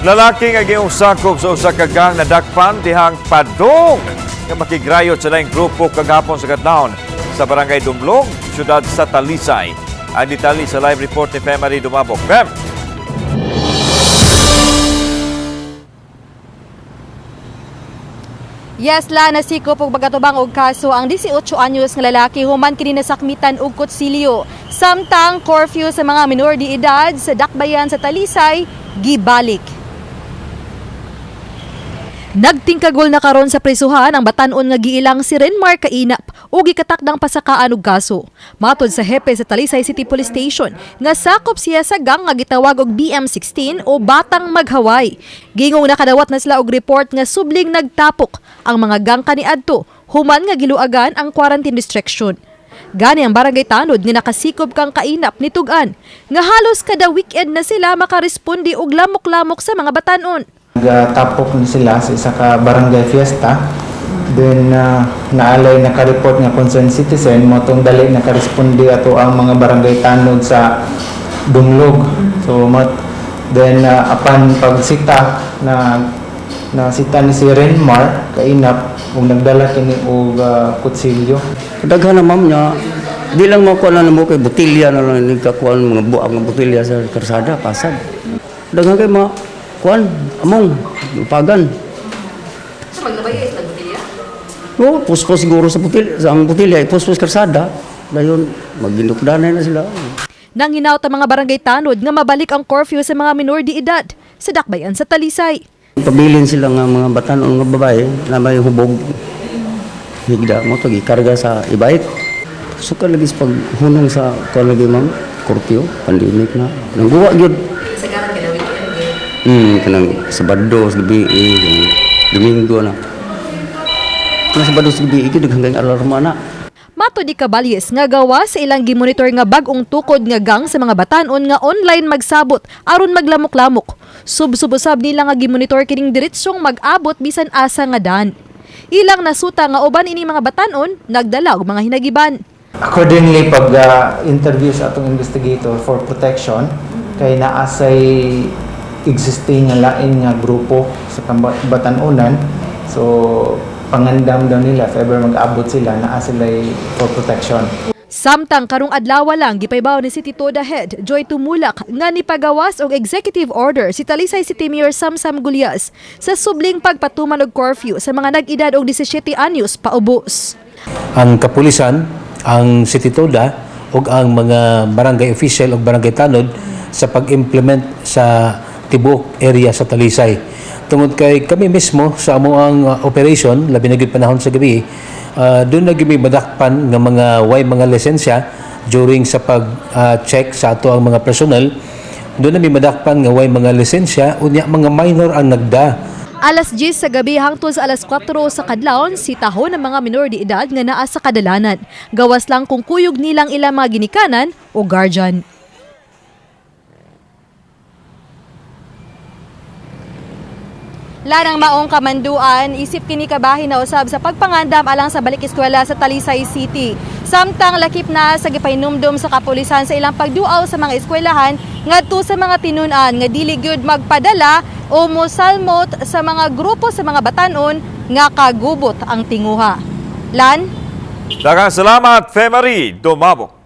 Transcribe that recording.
Lalaki nga giusakop sa usa ka gang nadakpan dihang padong nga makigrayot sa laing grupo kagapon sa kadlawon sa barangay Dumlog, siyudad sa Talisay. Ang detalye sa live report ni Femari Dumabok. Fem! Yes, la nasikop og bagatubang og kaso ang 18 anyos nga lalaki human kini nasakmitan og kutsilyo. Samtang curfew sa mga minor de edad sa dakbayan sa Talisay gibalik. Nagtingkagol na karon sa prisuhan ang batan-on nga giilang si Renmar Kainap ug gikatakdang pasakaan og kaso. Matod sa hepe sa Talisay City Police Station nga sakop siya sa gang nga gitawag og BM16 o Batang Maghaway. Gingong nakadawat na sila og report nga subling nagtapok ang mga gang kaniadto human nga giluagan ang quarantine restriction. Gani ang barangay Tanod nga nakasikop kang Kainap ni Tugan nga halos kada weekend na sila makaresponde og lamok-lamok sa mga batan-on. Nagtapok na sila sa isa ka barangay fiesta. Then naalay nakareport nga concerned citizen mo tong dali nakaresponde ato ang mga barangay Tanod sa Dumlog. So then apan pagsita na sita ni si Renmar Kainap ug nagdala kini og kutsilyo. Daghan na ma'am niya, di lang makuha na mo kay botilya na lang nagkakuha mga buang nga botilya sa karsada, pasad. Daghan kay kuan among pagan. So maglabay sa botilya? Oo, puspos siguro sa botilya, sa ang botilya, puspos karsada. Dayon maginukdanay na sila. Nang hinaut ang mga barangay Tanod nga mabalik ang curfew sa mga minor de edad sa dakbayan sa Talisay. Pabilin sila nga mga batan-on nga babae na may hubog. Higda mo to gikarga sa ibait. Suka lagi sa paghunong sa kuan lagi ma'am, curfew, pandemic na. Nangguwa gyud. Sagaran kada weekend. Kanang Sabado sa gabi, Domingo na. Kanang Sabado sa gabi, hanggang alarma na. Mato di Caballes nga gawa sa ilang gimonitor nga bagong tukod nga gang sa mga batan-on nga online magsabot aron maglamok-lamok. Sub-subusab nila nga gimonitor kining diretsyong mag-abot bisan asa nga dan. Ilang nasuta nga uban ini mga batan-on nagdala og mga hinagiban. Accordingly, pag interview sa atong investigator for protection, kay naasay existing nga lain nga grupo sa batan-onan. So, pangandam daw nila if ever mag-abot sila, naa sila for protection. Samtang karong adlaw lang gipaybaw ni City Toda Head Joy Tumulak nga nipagawas og executive order si Talisay City Mayor Samsam Gulyas sa subling pagpatuman og curfew sa mga nag-edad og 17 anyos paubos. Ang kapulisan, ang City Toda ug ang mga barangay official ug barangay Tanod sa pag-implement sa tibuok area sa Talisay. Tungod kay kami mismo sa amoang operation, labi na gyud panahon sa gabi, doon na gyud madakpan nga mga lisensya during sa pag-check sa ato ang mga personnel. Doon na madakpan nga way mga lisensya unya mga minor ang nagda. Alas 10 sa gabi hangtod sa alas 4 sa kadlawon sitahon ng mga minor de edad nga naa sa kadalanan. Gawas lang kung kuyog nilang ilang mga ginikanan o guardian. Larang maong kamanduan, isip kini kabahin na usab sa pagpangandam alang sa balik eskwela sa Talisay City. Samtang lakip na sa gipainumdum sa kapulisan sa ilang pagduaw sa mga eskwelahan ngadto sa mga tinun-an nga dili gyud magpadala o mosalmot sa mga grupo sa mga batan-on nga kagubot ang tinguha. Lan? Daghang salamat, Femari Dumabok.